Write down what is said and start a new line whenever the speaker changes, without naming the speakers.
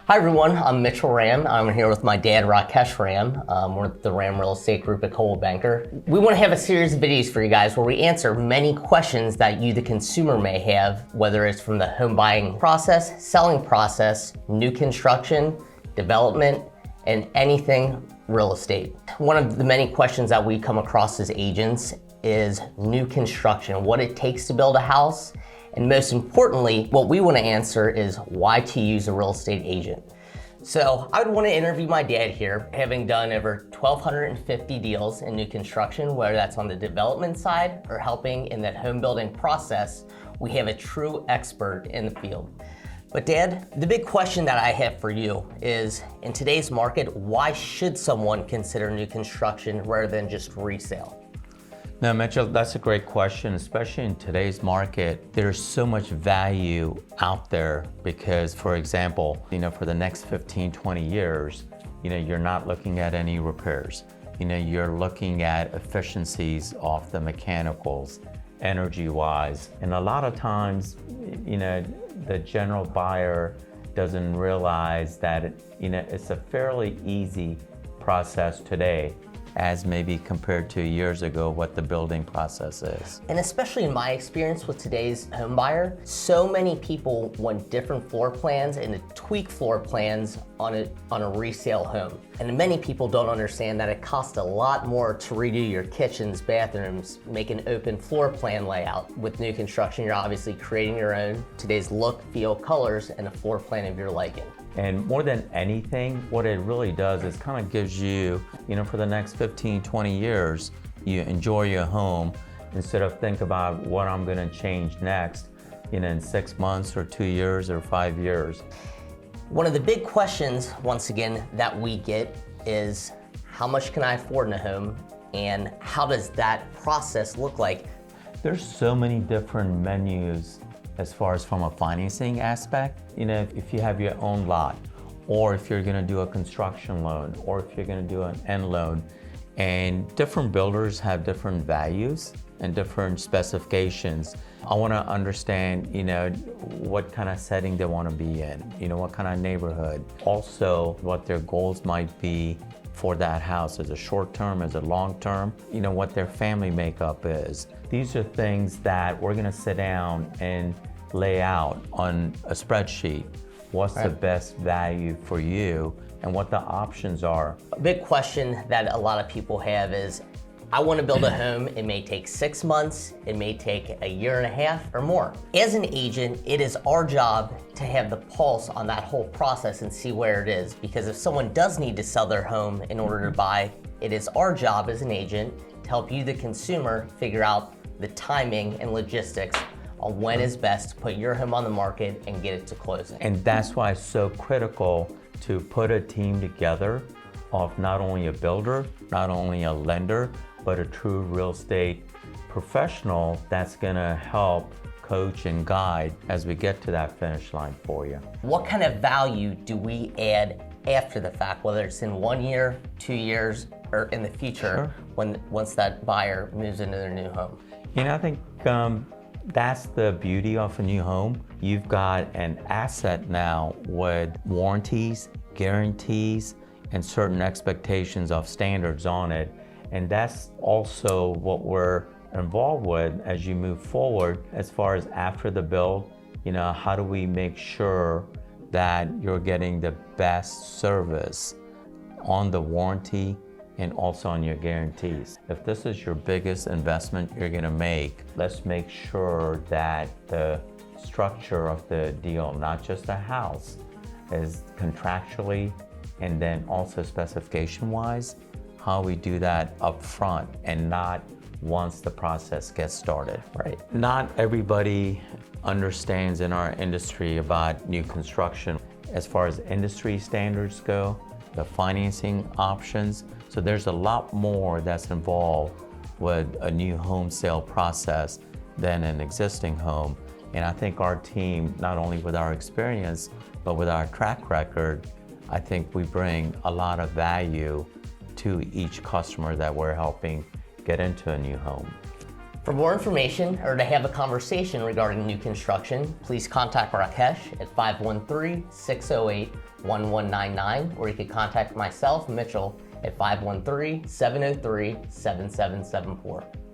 Hi everyone, I'm Mitchell Ram. I'm here with my dad, Rakesh Ram. We're the Ram Real Estate Group at Coldwell Banker. We want to have a series of videos for you guys where we answer many questions that you, the consumer, may have, whether it's from the home buying process, selling process, new construction, development, and anything real estate. One of the many questions that we come across as agents is new construction, what it takes to build a house. And most importantly, what we want to answer is why to use a real estate agent. So I would want to interview my dad here, having done over 1,250 deals in new construction, whether that's on the development side or helping in that home building process. We have a true expert in the field. But Dad, the big question that I have for you is, in today's market, why should someone consider new construction rather than just resale?
No, Mitchell, that's a great question, especially in today's market. There's so much value out there because, for example, for the next 15, 20 years, you're not looking at any repairs. You're looking at efficiencies off the mechanicals, energy-wise. And a lot of times, the general buyer doesn't realize that it's a fairly easy process today as maybe compared to years ago what the building process is.
And especially in my experience with today's home buyer, so many people want different floor plans and to tweak floor plans on a resale home. And many people don't understand that it costs a lot more to redo your kitchens, bathrooms, make an open floor plan layout. With new construction, you're obviously creating your own, today's look, feel, colors, and a floor plan of your liking.
And more than anything, what it really does is kind of gives you, for the next 15, 20 years, you enjoy your home instead of think about what I'm gonna change next, in 6 months or 2 years or 5 years.
One of the big questions, once again, that we get is, how much can I afford in a home? And how does that process look like?
There's so many different menus as far as from a financing aspect. If you have your own lot, or if you're gonna do a construction loan, or if you're gonna do an end loan, and different builders have different values and different specifications. I wanna understand, what kind of setting they wanna be in, what kind of neighborhood. Also, what their goals might be for that house, as a short term, as a long term, what their family makeup is. These are things that we're gonna sit down and lay out on a spreadsheet. What's the best value for you and what the options are.
A big question that a lot of people have is, I want to build a home. It may take 6 months, it may take a year and a half or more. As an agent, it is our job to have the pulse on that whole process and see where it is. Because if someone does need to sell their home in order to buy, it is our job as an agent to help you, the consumer, figure out the timing and logistics on when is best to put your home on the market and get it to closing.
And that's why it's so critical to put a team together of not only a builder, not only a lender, but a true real estate professional that's gonna help coach and guide as we get to that finish line for you.
What kind of value do we add after the fact, whether it's in 1 year, 2 years, or in the future, once that buyer moves into their new home?
I think that's the beauty of a new home. You've got an asset now with warranties, guarantees, and certain expectations of standards on it. And that's also what we're involved with as you move forward as far as after the build. How do we make sure that you're getting the best service on the warranty and also on your guarantees. If this is your biggest investment you're gonna make, let's make sure that the structure of the deal, not just the house, is contractually and then also specification-wise, how we do that up front and not once the process gets started.
Right.
Not everybody understands in our industry about new construction as far as industry standards go, the financing options. So there's a lot more that's involved with a new home sale process than an existing home. And I think our team, not only with our experience, but with our track record, I think we bring a lot of value to each customer that we're helping get into a new home.
For more information or to have a conversation regarding new construction, please contact Rakesh at 513-608-1199, or you can contact myself, Mitchell, at 513-703-7774.